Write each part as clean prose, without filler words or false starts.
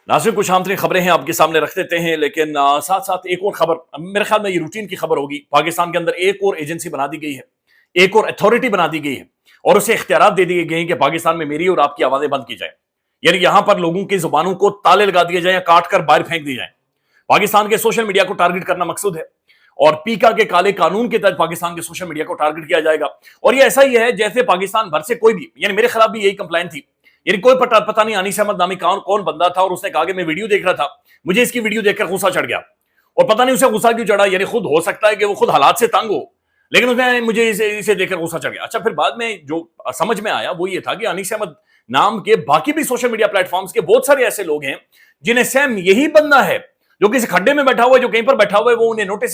नाज़रीन, कुछ आम तरीन खबरें हैं आपके सामने रख देते हैं, लेकिन साथ साथ एक और खबर, मेरे ख्याल में ये रूटीन की खबर होगी। पाकिस्तान के अंदर एक और एजेंसी बना दी गई है, एक और अथॉरिटी बना दी गई है और उसे इख्तियारात दे दिए गए हैं कि पाकिस्तान में मेरी और आपकी आवाजें बंद की जाए। यानी यहां पर लोगों की जुबानों को ताले लगा दिए जाए या काट कर बाहर फेंक दिए जाए। पाकिस्तान के सोशल मीडिया को टारगेट करना मकसूद है और पीका के काले कानून के तहत पाकिस्तान के सोशल मीडिया को टारगेट किया जाएगा। और ये ऐसा ही है जैसे पाकिस्तान भर से कोई भी, यानी मेरे खिलाफ भी यही कंप्लेंट थी, यानी कोई पता नहीं अनीस अहमद नामी कौन बंदा था और उसने कहा कि मैं वीडियो देख रहा था, मुझे इसकी वीडियो देखकर गुस्सा चढ़ गया। और पता नहीं उसे गुस्सा क्यों चढ़ा, यानी खुद हो सकता है कि वो खुद हालात से तंग हो, लेकिन उसने मुझे इसे देखकर गुस्सा चढ़ गया। अच्छा, फिर बाद में जो समझ में आया वो ये था कि अनीस अहमद नाम के बाकी भी सोशल मीडिया प्लेटफॉर्म्स के बहुत सारे ऐसे लोग हैं जिन्हें सेम यही बंदा है जो किसी खड्डे में बैठा हुआ है, जो कहीं पर बैठा हुआ है, वो उन्हें नोटिस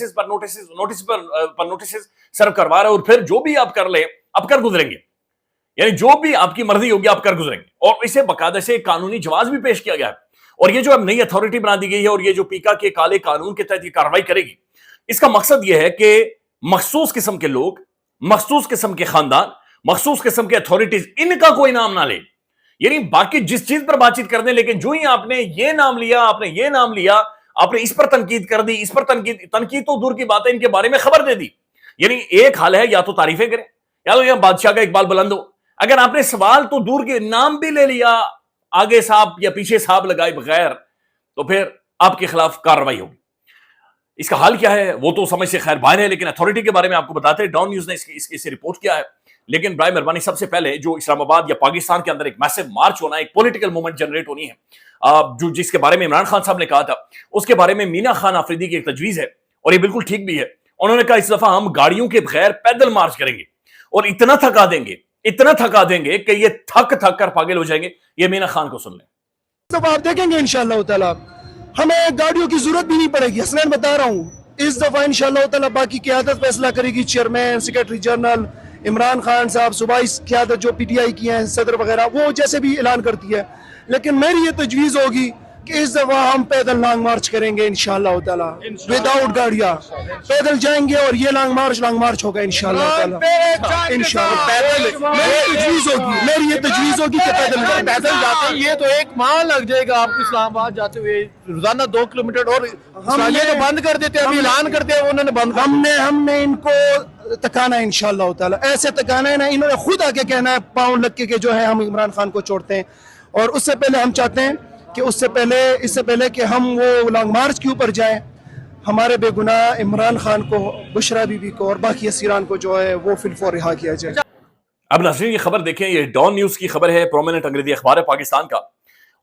सर्व करवा रहा है और फिर जो भी आप कर ले आप कर गुजरेंगे, यानी जो भी आपकी मर्जी होगी आप कर गुजरेंगे। और इसे बकायदा से कानूनी जवाब भी पेश किया गया है। और ये जो अब नई अथॉरिटी बना दी गई है और ये जो पीका के काले कानून के तहत ये कार्रवाई करेगी, इसका मकसद ये है कि मखसूस किस्म के लोग, मखसूस किस्म के खानदान, मखसूस किस्म के अथॉरिटीज, इनका कोई नाम ना ले। यानी बाकी जिस चीज पर बातचीत कर दें, लेकिन जो ही आपने ये नाम लिया, आपने इस पर तनकीद कर दी, इस पर तनकीद तो दूर की बात है, इनके बारे में खबर दे दी। यानी एक हाल है या तो तारीफें करें या तो बादशाह का इकबाल बुलंद हो। अगर आपने सवाल तो दूर के नाम भी ले लिया, आगे साहब या पीछे साहब लगाए बगैर, तो फिर आपके खिलाफ कार्रवाई होगी। इसका हाल क्या है वो तो समझ से खैर बाहर है, लेकिन अथॉरिटी के बारे में आपको बताते हैं। डॉन न्यूज ने इसे रिपोर्ट किया है। लेकिन बराए मेहरबानी सबसे पहले जो इस्लामाबाद या पाकिस्तान के अंदर एक मैसिव मार्च होना, एक पॉलिटिकल मूवमेंट जनरेट होनी है, जो जिसके बारे में इमरान खान साहब ने कहा था, उसके बारे में मीना खान आफरीदी की एक तजवीज है और ये बिल्कुल ठीक भी है। उन्होंने कहा इस दफा हम गाड़ियों के बगैर पैदल मार्च करेंगे और इतना थका देंगे कि ये थक कर पागल हो जाएंगे। ये मीना खान को सुन लें। तो आप देखेंगे इंशाअल्लाह ताला हमें गाड़ियों की जरूरत भी नहीं पड़ेगी। हसनैन बता रहा हूँ, इस दफा इंशाअल्लाह ताला बाकी क़यादत फैसला करेगी, chairman, secretary general, Imran Khan साहब, सूबाई क़यादत जो PTI की हैं, सदर वगैरह, वो जैसे भी ऐलान करती है। लेकिन मेरी ये तजवीज़ होगी कि इस दफा हम पैदल लॉन्ग मार्च करेंगे इंशाअल्लाह ताला, विदाउट गाड़ियाँ पैदल जाएंगे और ये लॉन्ग मार्च होगा इंशाअल्लाह ताला। इंशाअल्लाह मेरी ये तजवीज़ होगी कि पैदल जाते हैं। ये तो एक माह लग जाएगा आपको इस्लामाबाद जाते हुए, रोजाना 2 किलोमीटर। और हमने तो बंद कर देते हैं, अभी ऐलान करते हैं उन्होंने बंद। हमने इनको तकाना है इंशाअल्लाह ताला, ऐसे तकाना है ना, इन्होंने खुद आके कहना है पाउंड लग के जो है हम इमरान खान को छोड़ते हैं। और उससे पहले हम चाहते हैं कि इससे पहले कि हम वो लॉन्ग मार्च के ऊपर जाएं, हमारे बेगुनाह इमरान खान को, बुशरा बीबी को और बाकी असीरान को जो है वो फिलफौर रिहा किया जाए। अब नाज़रीन ये खबर देखें, ये डॉन न्यूज की खबर है, प्रोमिनेंट अंग्रेजी अखबार है पाकिस्तान का।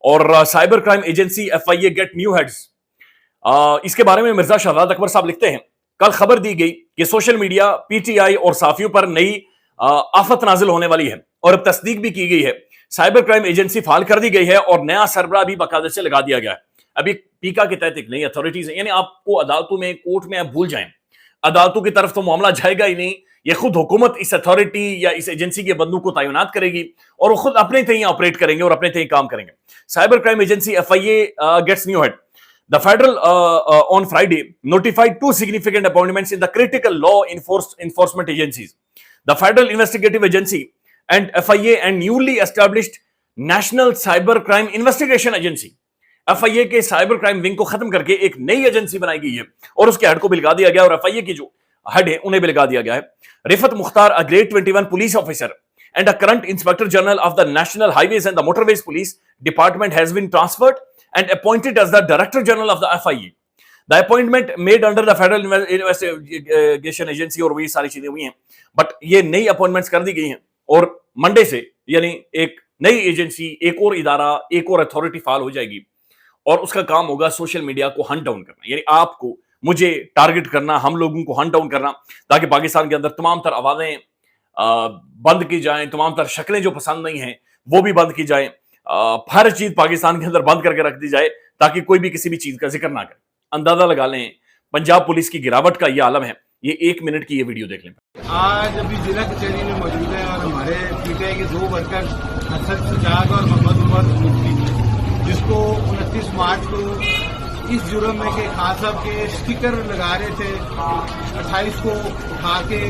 और cyber crime agency FIA get new heads, इसके बारे में मिर्जा शहजाद अकबर साहब लिखते हैं, कल खबर दी गई कि सोशल मीडिया, PTI और साफियों पर नई आफत नाजिल होने वाली है और अब तस्दीक भी की गई है। साइबर क्राइम एजेंसी फाल कर दी गई है और नया सरबराह भी बाकायदे से लगा दिया गया है। अभी पीका के तहत एक नई अथॉरिटीज है, यानी आपको अदालतों में, कोर्ट में आप भूल जाएं, अदालतों की तरफ तो मामला जाएगा ही नहीं। ये खुद हुकूमत इस अथॉरिटी या इस एजेंसी के बंदों को तैनात करेगी और वो खुद अपने तय ऑपरेट करेंगे और अपने तय काम करेंगे। Cyber crime agency FIA gets new head. The federal on Friday notified 2 significant appointments in the critical law enforcement agencies, the Federal Investigative Agency and FIA, and newly established National Cyber Crime Investigation Agency। FIA के cyber crime wing को खत्म करके एक नई agency बनाई गई है और उसके हेड को भी लगा दिया गया और FIA की जो हेड है उन्हें भी लगा दिया गया है। Rifat Mukhtar, a grade 21 police officer and a current Inspector General of the National Highways and the Motorways Police Department, has been transferred and appointed as the Director General of the FIA. The appointment made under the Federal Investigation Agency, और वही सारी चीजें हुई हैं, but ये नई appointments कर दी गई हैं और मंडे से यानी एक नई एजेंसी, एक और इदारा, एक और अथॉरिटी फाल हो जाएगी और उसका काम होगा सोशल मीडिया को हंट डाउन करना, यानी आपको, मुझे टारगेट करना, हम लोगों को हंट डाउन करना, ताकि पाकिस्तान के अंदर तमाम तर आवाजें बंद की जाएं, तमाम तर शक्लें जो पसंद नहीं हैं वो भी बंद की जाएं, हर चीज पाकिस्तान के अंदर बंद करके रख दी जाए ताकि कोई भी किसी भी चीज का जिक्र ना करे। अंदाजा लगा लें पंजाब पुलिस की गिरावट का ये आलम है। ये 1 मिनट की ये वीडियो देख लें। आज अभी जिला कचहरी में मौजूद है और हमारे PTI के 2 वर्कर असद सजाद और मोहम्मद उमर मुफ्ती, जिसको 29 मार्च को इस जुर्म में के खान साहब के स्टिकर लगा रहे थे, 28 को उठा के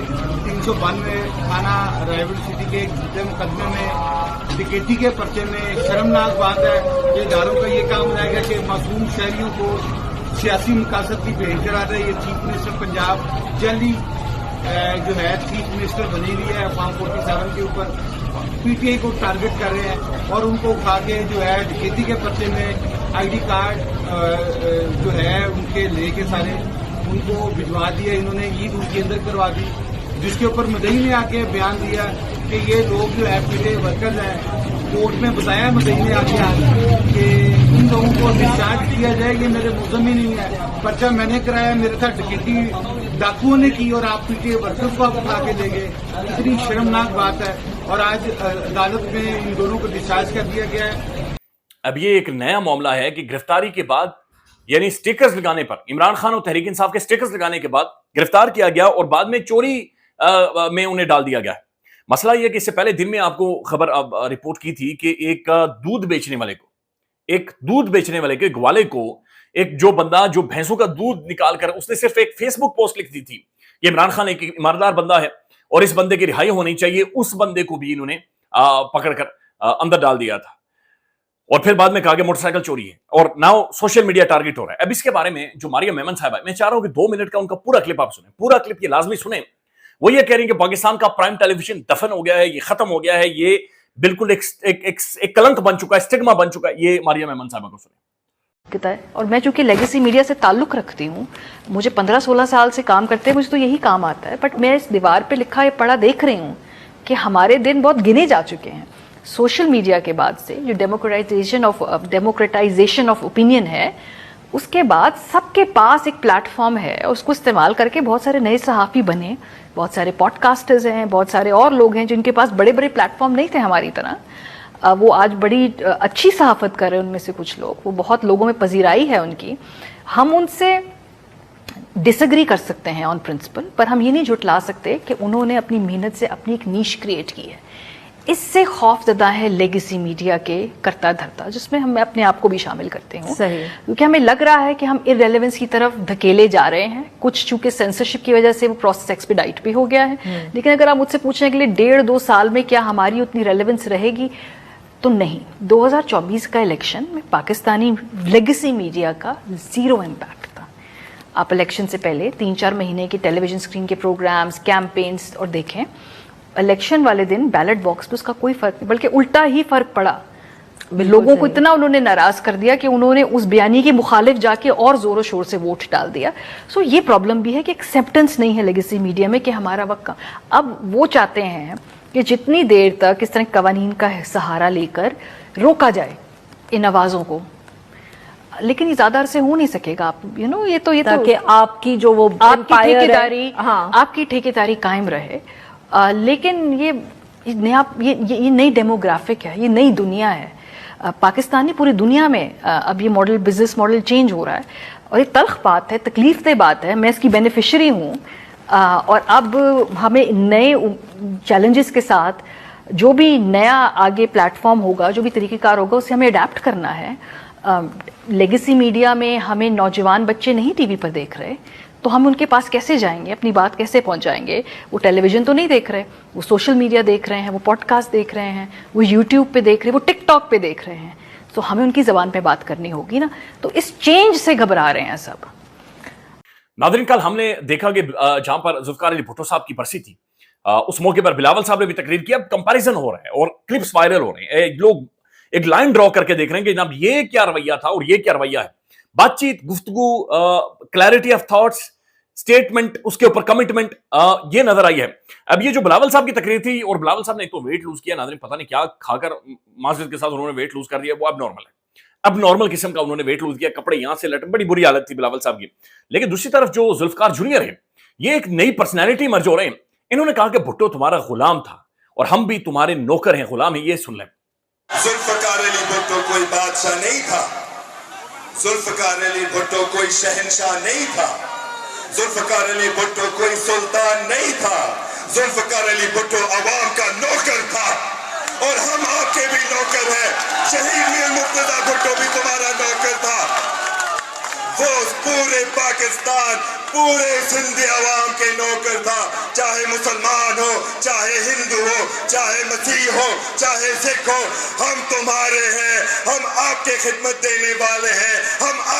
392 थाना रायबरेली सिटी के मुकदमे में, डकैती के पर्चे में, शर्मनाक बात है। ये इदारों का ये काम हो जाएगा کے معصوم شہریوں کو سیاسی مقاصد کی بھیٹ چڑھا رہے ہیں. یہ چیف منسٹر پنجاب جلدی جو ہے چیف منسٹر بنی ہوئی ہے فارم 47 کے اوپر, پی ٹی آئی کو ٹارگٹ کر رہے ہیں اور ان کو اٹھا کے جو ہے ڈکیتی کے پرچے میں آئی ڈی کارڈ جو ہے ان کے لے کے سارے ان کو بھجوا دیا. انہوں نے عید ان کے اندر کروا دی, جس کے اوپر مدعی نے آ کے بیان دیا کہ یہ لوگ جو ہے پی ٹی آئی ورکرز ہیں. کورٹ میں بتایا مدعی نے آ کے کہ ان لوگوں کو ڈسچارج کیا جائے, یہ میرے ملزم ہی نہیں ہے, پرچہ میں نے کرایا, میرے ساتھ ڈکیتی ڈاکوؤں نے کی اور آپ پی ٹی آئی ورکرز کو آپ اٹھا کے لے گئے. اتنی شرمناک بات ہے. اور آج عدالت میں ان دونوں کو ڈسچارج کر دیا گیا ہے. اب یہ ایک نیا معاملہ ہے کہ گرفتاری کے بعد یعنی سٹیکرز لگانے پر, عمران خان اور تحریک انصاف کے سٹیکرز لگانے کے بعد گرفتار کیا گیا اور بعد میں چوری میں انہیں ڈال دیا گیا ہے. مسئلہ یہ کہ اس سے پہلے دن میں آپ کو خبر رپورٹ کی تھی کہ ایک دودھ بیچنے والے کے گوالے کو ایک جو بندہ جو بھینسوں کا دودھ نکال کر اس نے صرف ایک فیس بک پوسٹ لکھ دی تھی کہ عمران خان ایک ایماندار بندہ ہے اور اس بندے کی رہائی ہونی چاہیے, اس بندے کو بھی انہوں نے پکڑ کر اندر ڈال دیا تھا. اور پھر بعد میں کہا کہ موٹر سائیکل چوری ہے اور ناؤ سوشل میڈیا ٹارگٹ ہو رہا ہے. اب اس کے بارے میں جو ماریہ میمن صاحب ہے, میں چاہ رہا ہوں کہ 2 منٹ کا ان کا پورا کلپ آپ سنیں, پورا کلپ یہ لازمی سنیں. وہ یہ کہہ رہی ہیں کہ پاکستان کا پرائم ٹیلی ویژن دفن ہو گیا ہے, یہ ختم ہو گیا ہے, یہ بالکل ایک کلنک بن چکا ہے, اسٹگما بن چکا ہے. یہ ماریہ میمن صاحبہ کو سنیں. اور میں چونکہ لیگیسی میڈیا سے تعلق رکھتی ہوں, مجھے 15-16 سال سے کام کرتے ہیں, مجھے تو یہی کام آتا ہے. بٹ میں اس دیوار پہ لکھا یہ پڑھا دیکھ رہی ہوں کہ ہمارے دن بہت گنے جا چکے ہیں. سوشل میڈیا کے بعد سے جو ڈیموکریٹائزیشن آف اوپینین ہے, اس کے بعد سب کے پاس ایک پلیٹ فارم ہے, اس کو استعمال کر کے بہت سارے نئے صحافی بنے, بہت سارے پوڈ کاسٹرز ہیں, بہت سارے اور لوگ ہیں جن کے پاس بڑے بڑے پلیٹ فارم نہیں تھے ہماری طرح. وہ آج بڑی اچھی صحافت کر رہے ہیں. ان میں سے کچھ لوگ, وہ بہت لوگوں میں پذیرائی ہے ان کی. ہم ان سے ڈس ایگری کر سکتے ہیں آن پرنسپل, پر ہم یہ نہیں جھٹلا سکتے کہ انہوں نے اپنی محنت سے اپنی ایک نیش کریٹ کی ہے. اس سے خوف زدہ ہے لیگیسی میڈیا کے کرتا دھرتا, جس میں ہم اپنے آپ کو بھی شامل کرتے ہوں. کیونکہ ہمیں لگ رہا ہے کہ ہم ارریلیونس کی طرف دھکیلے جا رہے ہیں. کچھ چونکہ سینسرشپ کی وجہ سے وہ پروسیس ایکسپیڈائٹ بھی ہو گیا ہے, لیکن اگر آپ مجھ سے پوچھنے کے لیے 1.5-2 سال میں کیا ہماری اتنی ریلیونس رہے گی, تو نہیں. 2024 کا الیکشن میں پاکستانی لیگیسی میڈیا کا 0 امپیکٹ تھا. آپ الیکشن سے پہلے 3-4 مہینے کی ٹیلی ویژن اسکرین کے پروگرامز, کیمپینز اور دیکھیں, الیکشن والے دن بیلٹ باکس پہ اس کا کوئی فرق نہیں, بلکہ الٹا ہی فرق پڑا. لوگوں کو اتنا انہوں نے ناراض کر دیا کہ انہوں نے اس بیانی کے مخالف جا کے اور زور و شور سے ووٹ ڈال دیا. سو یہ پرابلم بھی ہے کہ ایکسیپٹنس نہیں ہے لیگیسی میڈیا میں کہ ہمارا وقت. اب وہ چاہتے ہیں کہ جتنی دیر تک اس طرح قوانین کا سہارا لے کر روکا جائے ان آوازوں کو, لیکن یہ زیادہ عرصے ہو نہیں سکے گا. آپ یہ تو تاکہ آپ کی جو وہ آپ کی ٹھیکیداری قائم رہے. لیکن یہ نئی ڈیموگرافک ہے, یہ نئی دنیا ہے. پاکستانی پوری دنیا میں اب یہ ماڈل, بزنس ماڈل چینج ہو رہا ہے, اور یہ تلخ بات ہے, تکلیف دہ بات ہے. میں اس کی بینیفیشری ہوں, اور اب ہمیں نئے چیلنجز کے ساتھ جو بھی نیا آگے پلیٹ فارم ہوگا, جو بھی طریقہ کار ہوگا, اسے ہمیں اڈیپٹ کرنا ہے. لیگیسی میڈیا میں ہمیں نوجوان بچے نہیں ٹی وی پر دیکھ رہے, تو ہم ان کے پاس کیسے جائیں گے, اپنی بات کیسے پہنچائیں گے؟ وہ ٹیلی ویژن تو نہیں دیکھ رہے, وہ سوشل میڈیا دیکھ رہے ہیں, وہ پوڈ کاسٹ دیکھ رہے ہیں, وہ یوٹیوب پہ دیکھ رہے ہیں, وہ ٹک ٹاک پہ دیکھ رہے ہیں. تو ہمیں ان کی زبان پہ بات کرنی ہوگی نا. تو اس چینج سے گھبرا رہے ہیں سب. ناظرین, کل ہم نے دیکھا کہ جہاں پر ذوالفقار علی بھٹو صاحب کی برسی تھی, اس موقع پر بلاول صاحب نے بھی تقریر کی. اب کمپیریزن ہو رہا ہے اور کلپس وائرل ہو رہے ہیں, لوگ ایک لائن ڈرا کر کے دیکھ رہے ہیں کہ جناب یہ کیا رویہ تھا اور یہ کیا رویہ ہے. بات چیت, گفتگو, کلیئرٹی آف تھاٹس, سٹیٹمنٹ, اس کے اوپر کمٹمنٹ, یہ نظر آئی ہے. اب یہ جو بلاول صاحب کی تقریر تھی, اور بلاول صاحب نے ایک تو ویٹ لوز کیا, ناظرین پتہ نہیں کیا کھا کر معذرت کے ساتھ انہوں نے ویٹ لوز کر دیا, وہ اب نارمل ہے, اب نارمل قسم کا انہوں نے ویٹ لوز کیا, کپڑے یہاں سے لٹ, بڑی بری حالت تھی بلاول صاحب کی. لیکن دوسری طرف جو ذوالفقار جونیئر ہے, یہ ایک نئی پرسنالٹی مرج ہو رہے ہیں. انہوں نے کہا کہ بھٹو تمہارا غلام تھا اور ہم بھی تمہارے نوکر ہیں, غلام ہیں. یہ سن لیں. ذوالفقار علی بھٹو کوئی بادشاہ نہیں تھا, ذوالفقار علی بھٹو کوئی شہنشاہ نہیں تھا, ذوالفقار علی بھٹو کوئی سلطان نہیں تھا, ذوالفقار علی بھٹو عوام کا نوکر تھا, اور ہم آپ کے بھی نوکر ہیں. شہید میر مرتضیٰ بھٹو بھی تمہارا نوکر تھا. وہ پورے پاکستان, پورے سندھ عوام کے نوکر تھا, چاہے مسلمان ہو, چاہے ہندو ہو, چاہے مسیح ہو, چاہے سکھ ہو. ہم تمہارے ہیں, ہم آپ کے خدمت دینے والے ہیں.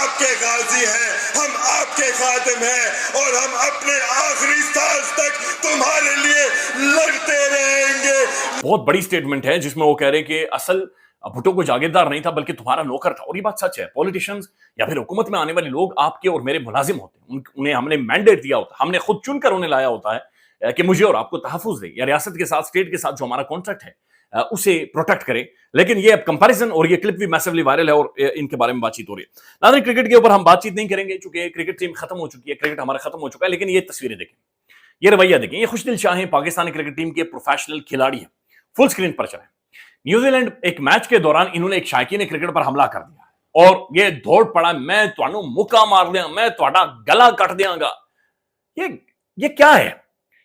आपके गाजी हैं, हम आपके खादिम हैं, और हम अपने आखिरी सांस तक तुम्हारे लिए लड़ते रहेंगे। बहुत बड़ी स्टेटमेंट है जिसमें वो कह रहे हैं कि असल भुट्टो को जागीरदार नहीं था बल्कि तुम्हारा नौकर था। और ये बात सच है। पॉलिटिशियंस या फिर हुकूमत में आने वाले लोग आपके और मेरे मुलाजिम होते हैं। उन्हें हमने मैंडेट दिया होता है, हमने खुद चुनकर उन्हें लाया होता है कि मुझे और आपको तहफुज दे, या रियासत के साथ, स्टेट के साथ जो हमारा कॉन्ट्रैक्ट है उसे प्रोटेक्ट करे। लेकिन ये अब कंपैरिजन और ये क्लिप भी मैसिवली वायरल है और इनके बारे में बातचीत हो रही है। नाज़रीन, क्रिकेट के ऊपर हम बातचीत नहीं करेंगे क्योंकि क्रिकेट टीम खत्म हो चुकी है, क्रिकेट हमारा खत्म हो चुका है। लेकिन ये तस्वीरें देखें, ये रवैया देखें, ये खुशदिल शाह पाकिस्तानी क्रिकेट टीम के प्रोफेशनल खिलाड़ी हैं, फुल स्क्रीन पर चले। न्यूजीलैंड एक मैच के दौरान इन्होंने एक शायकीन क्रिकेट पर हमला कर दिया और ये दौड़ पड़ा, मैं तुहानू मुक्का मार दिया, मैं तुहाडा गला कट दियांगा। ये क्या है?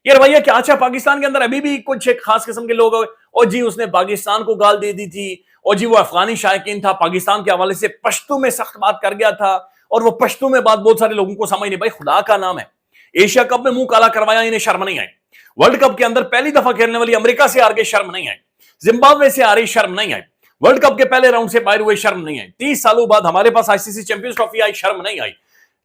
ये रवैया क्या? अच्छा, पाकिस्तान के अंदर अभी भी कुछ एक खास किस्म के लोग, और जी उसने पाकिस्तान को गाल दे दी थी, और जी वो अफगानी शायकीन था, पाकिस्तान के हवाले से पश्तो में सख्त बात कर गया था, और वो पश्तो में बात बहुत सारे लोगों को समझ नहीं। भाई खुदा का नाम है, एशिया कप में मुंह काला करवाया, इन्हें शर्म नहीं आई। वर्ल्ड कप के अंदर पहली दफा खेलने वाली अमेरिका से हार के शर्म नहीं आई, जिम्बाब्वे से आ रही शर्म नहीं आई, वर्ल्ड कप के पहले राउंड से बाहर हुए शर्म नहीं आई, 30 सालों बाद हमारे पास आईसीसी चैंपियंस ट्रॉफी आई, शर्म नहीं आई,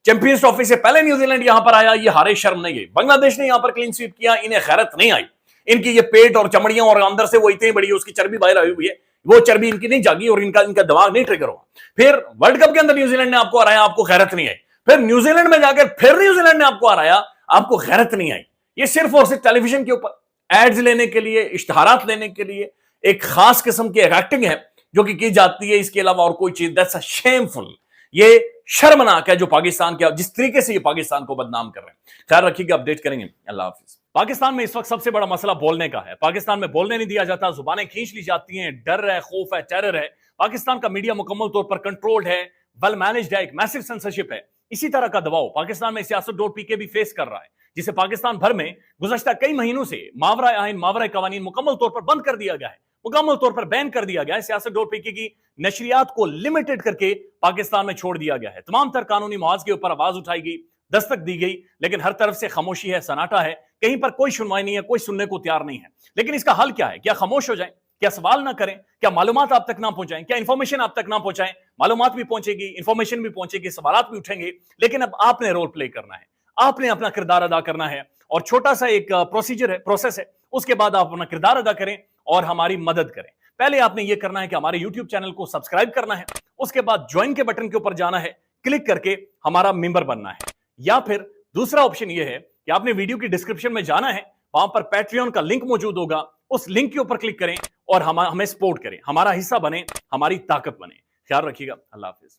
चैंपियंस ट्रॉफी से पहले न्यूजीलैंड यहां पर आया, ये हारे, शर्म नहीं आई, बांग्लादेश ने यहां पर क्लीन स्वीप किया, इन्हें खैरत नहीं आई। इनकी ये पेट और चमड़ियां और अंदर से वो इतनी बड़ी है, उसकी चर्बी बाहर आई हुई है, वो चर्बी इनकी नहीं जागी और इनका दिमाग नहीं ट्रिगर हुआ। फिर वर्ल्ड कप के अंदर न्यूजीलैंड ने आपको हराया, आपको खैरत नहीं आई। फिर न्यूजीलैंड में जाकर फिर न्यूजीलैंड ने आपको हराया, आपको खैरत नहीं आई। ये सिर्फ और सिर्फ टेलीविजन के ऊपर एड्स लेने के लिए, इश्तहारात लेने के लिए एक खास किस्म की एक्टिंग है जो कि की जाती है, इसके अलावा और कोई चीज। दैट्स अ शेमफुल, ये शर्मनाक है जो पाकिस्तान के, जिस तरीके से ये पाकिस्तान को बदनाम कर रहे हैं। ख्याल रखिएगा, अपडेट करेंगे। अल्लाह हाफिज। पाकिस्तान में इस वक्त सबसे बड़ा मसला बोलने का है। पाकिस्तान में बोलने नहीं दिया जाता, जुबानें खींच ली जाती हैं, डर है, खौफ है, टेरर है। पाकिस्तान का मीडिया मुकम्मल तौर पर कंट्रोल्ड है, वेल मैनेज्ड है, एक मैसिव सेंसरशिप है। इसी तरह का दबाव पाकिस्तान में सियासत.pk भी फेस कर रहा है, जिसे पाकिस्तान भर में गुज़श्ता कई महीनों से मावरा आइन, मावरा कवानीन मुकम्मल तौर पर बंद कर दिया गया है, मुकम्मल तौर पर बैन कर दिया गया है। सियासत.pk की नशरियात को लिमिटेड करके पाकिस्तान में छोड़ दिया गया है। तमाम तर कानूनी मुआवजे के ऊपर आवाज उठाई गई, दस्तक दी गई, लेकिन हर तरफ से खामोशी है, सन्नाटा है, कहीं पर कोई सुनवाई नहीं है, कोई सुनने को तैयार नहीं है। लेकिन इसका हल क्या है? क्या खामोश हो जाए? क्या सवाल ना करें? क्या मालूमात आप तक ना पहुंचाएं? क्या इंफॉर्मेशन आप तक ना पहुंचाएं? मालूमात भी पहुंचेगी, इंफॉर्मेशन भी पहुंचेगी, सवालात भी उठेंगे, लेकिन अब आपने रोल प्ले करना है, आपने अपना किरदार अदा करना है। और छोटा सा एक प्रोसीजर है, प्रोसेस है, उसके बाद आप अपना किरदार अदा करें और हमारी मदद करें। पहले आपने ये करना है कि हमारे YouTube चैनल को सब्सक्राइब करना है, उसके बाद ज्वाइन के बटन के ऊपर जाना है, क्लिक करके हमारा मेंबर बनना है। या फिर दूसरा ऑप्शन ये है कि आपने वीडियो की डिस्क्रिप्शन में जाना है, वहां पर पैट्रियन का लिंक मौजूद होगा, उस लिंक के ऊपर क्लिक करें और हमें सपोर्ट करें, हमारा हिस्सा बने, हमारी ताकत बने। ख्याल रखिएगा। अल्लाह हाफिज।